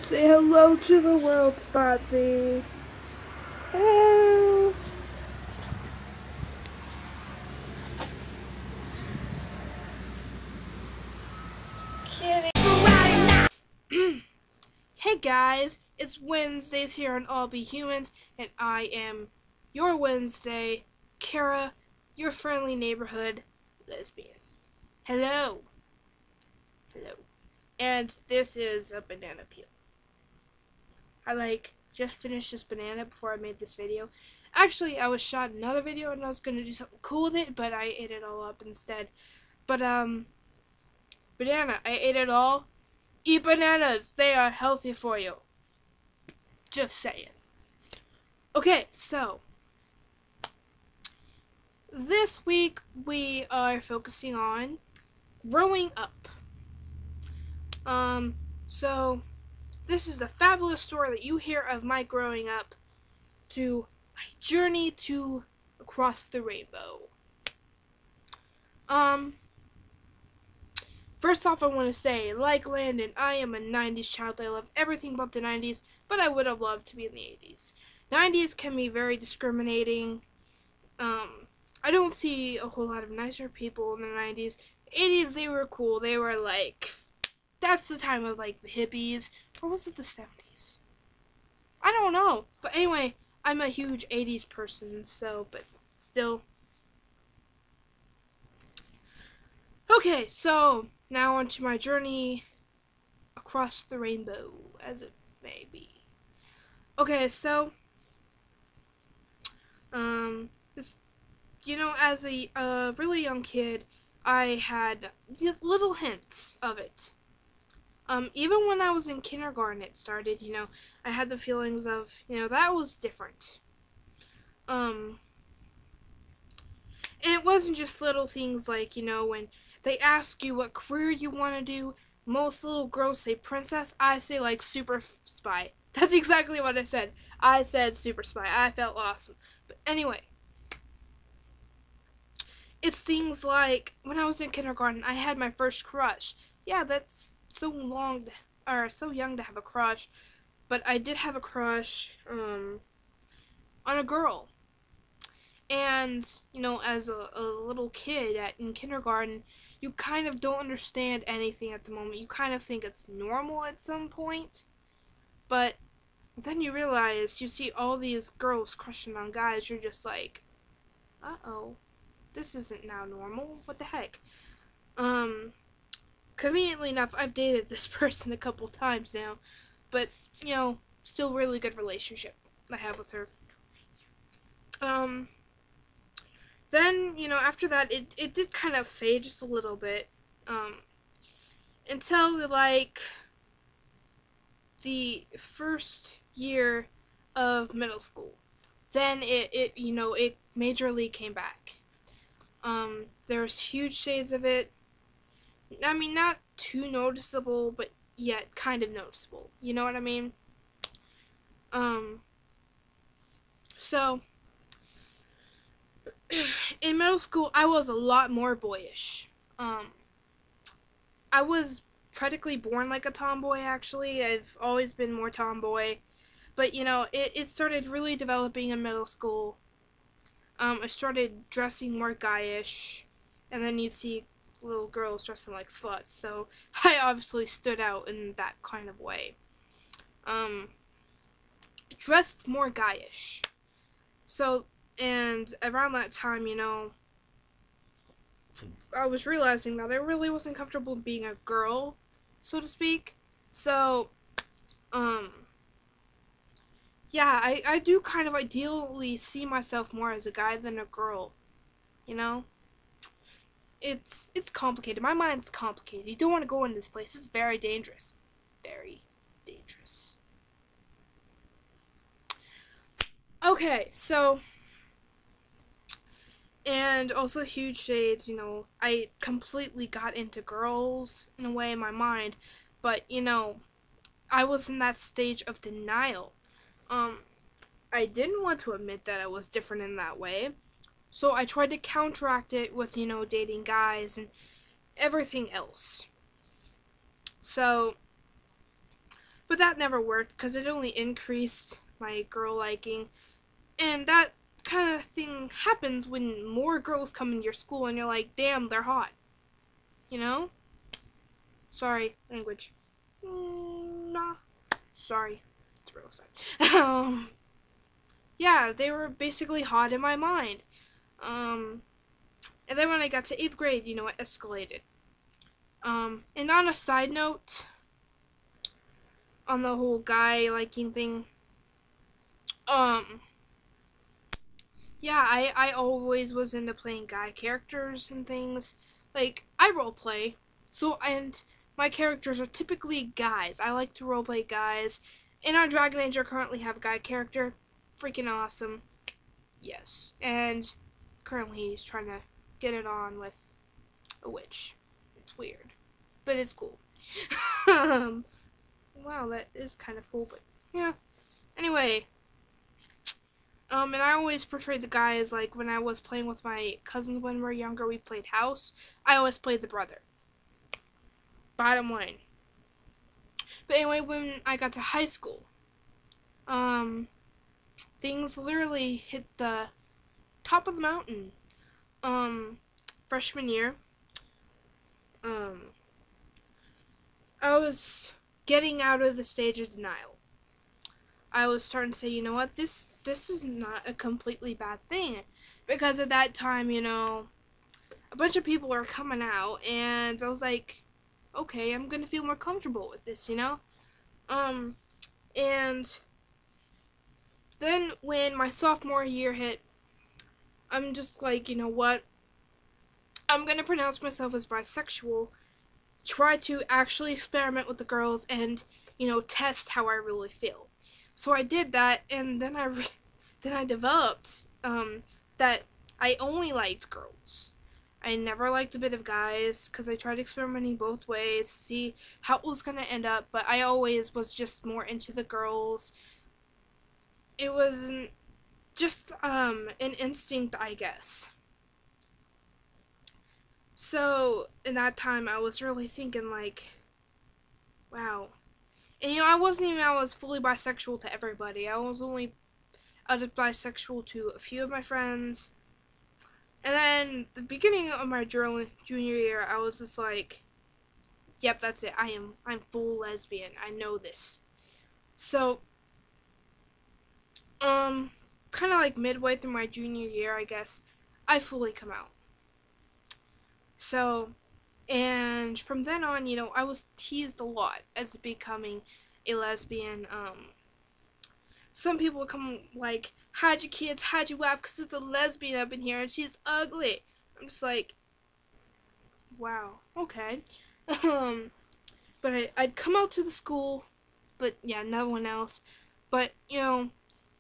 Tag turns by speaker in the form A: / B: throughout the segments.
A: Say hello to the world, Spotsy. Hello. Kitty. Hey guys, it's Wednesdays here on All Be Humans, and I am your Wednesday, Kara, your friendly neighborhood lesbian. Hello. Hello. And this is a banana peel. I just finished this banana before I made this video. Actually, I was shot another video and I was gonna do something cool with it, but I ate it all up instead. But banana, I ate it all. Eat bananas, they are healthy for you. Just saying. Okay, so this week we are focusing on growing up. So this is the fabulous story that you hear of my growing up to my journey to across the rainbow. First off, I want to say, like Landon, I am a 90s child. I love everything about the 90s, but I would have loved to be in the 80s. 90s can be very discriminating. I don't see a whole lot of nicer people in the 90s. 80s, they were cool. They were that's the time of the hippies. Or was it the 70s? I don't know. But anyway, I'm a huge 80s person, but still. Okay, so now on to my journey across the rainbow, as it may be. Okay, so, as a really young kid, I had little hints of it. Even when I was in kindergarten, it started, I had the feelings of, that was different. And it wasn't just little things when they ask you what career you want to do, most little girls say princess, I say super spy. That's exactly what I said. I said super spy. I felt awesome. But anyway, it's things like when I was in kindergarten, I had my first crush. Yeah, that's so young to have a crush, but I did have a crush on a girl. And, as a little kid in kindergarten, you kind of don't understand anything at the moment. You kind of think it's normal at some point, but then you realize you see all these girls crushing on guys, you're just like, uh-oh, this isn't now normal. What the heck? Conveniently enough, I've dated this person a couple times now, but, still really good relationship I have with her. Then, after that, it did kind of fade just a little bit, until, the first year of middle school. Then it majorly came back. There's huge shades of it. I mean, not too noticeable, but yet kind of noticeable. You know what I mean? So, in middle school, I was a lot more boyish. I was practically born like a tomboy, actually. I've always been more tomboy. But, it started really developing in middle school. I started dressing more guyish. And then you'd see little girls dressing like sluts. So, I obviously stood out in that kind of way. Dressed more guyish. So, and around that time, I was realizing that I really wasn't comfortable being a girl, so to speak. So, yeah, I do kind of ideally see myself more as a guy than a girl, It's complicated. My mind's complicated. You don't want to go in this place. It's very dangerous. Very dangerous. Okay, so, and also huge shades, I completely got into girls in a way in my mind, but, I was in that stage of denial. I didn't want to admit that I was different in that way, so I tried to counteract it with, dating guys and everything else. So, But that never worked because it only increased my girl liking. And that kind of thing happens when more girls come in your school and you're like, damn, they're hot. You know? Sorry, language. Nah. Sorry. It's real sad. Yeah, they were basically hot in my mind. And then when I got to 8th grade, it escalated. And on a side note, on the whole guy liking thing, yeah, I always was into playing guy characters and things. Like, I roleplay, so, and my characters are typically guys. I like to roleplay guys. In our Dragon Age, I currently have a guy character. Freaking awesome. Yes. And currently he's trying to get it on with a witch. It's weird. But it's cool. Wow, that is kind of cool, but yeah. Anyway, and I always portrayed the guy as, like, when I was playing with my cousins when we were younger, we played house. I always played the brother. Bottom line. But anyway, when I got to high school, things literally hit the top of the mountain. Freshman year, I was getting out of the stage of denial. I was starting to say, you know what, this is not a completely bad thing. Because at that time, a bunch of people were coming out, and I was like, okay, I'm gonna feel more comfortable with this, And then when my sophomore year hit, I'm just like, you know what, I'm gonna pronounce myself as bisexual, try to actually experiment with the girls, and, test how I really feel. So I did that, and then I developed that I only liked girls. I never liked a bit of guys because I tried experimenting both ways to see how it was going to end up, but I always was just more into the girls. It was just an instinct, I guess. So in that time, I was really thinking, like, wow. And I wasn't even, I was fully bisexual to everybody. I was only bisexual to a few of my friends. And then the beginning of my junior year, I was just like, yep, that's it. I'm full lesbian. I know this. So, kind of like midway through my junior year, I guess, I fully come out. So, and from then on, I was teased a lot as becoming a lesbian. Some people would come like, hide your kids, hide your wife, because there's a lesbian up in here and she's ugly. I'm just like, wow, okay. But I'd come out to the school, but yeah, no one else. But,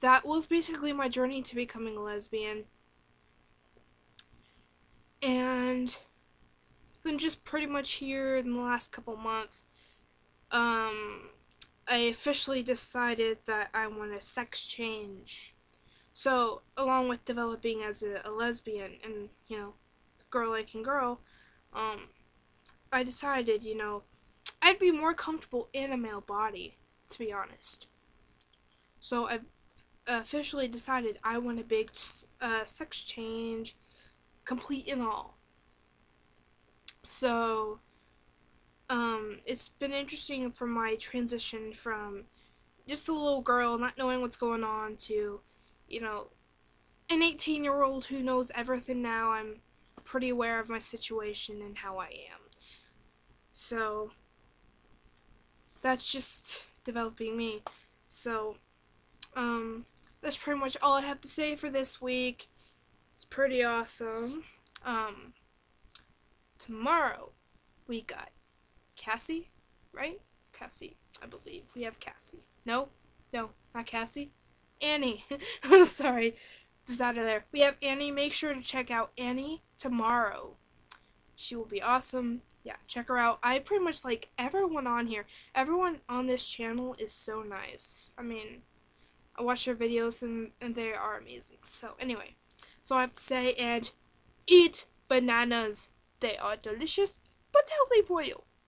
A: that was basically my journey to becoming a lesbian. And then just pretty much here in the last couple months, I officially decided that I want a sex change. So, along with developing as a lesbian and, girl liking girl, I decided, I'd be more comfortable in a male body, to be honest. So, I've officially decided I want a big sex change, complete and all. So, it's been interesting for my transition from just a little girl not knowing what's going on to, an 18-year-old who knows everything now. I'm pretty aware of my situation and how I am. So, that's just developing me. So, that's pretty much all I have to say for this week. It's pretty awesome. Tomorrow, we got Cassie, right? Cassie, I believe. We have Cassie. No, not Cassie. Annie. Sorry, just out of there. We have Annie. Make sure to check out Annie tomorrow. She will be awesome. Yeah, check her out. I pretty much like everyone on here. Everyone on this channel is so nice. I mean, I watch their videos and they are amazing. So anyway, that's all I have to say. And eat bananas. They are delicious but healthy for you.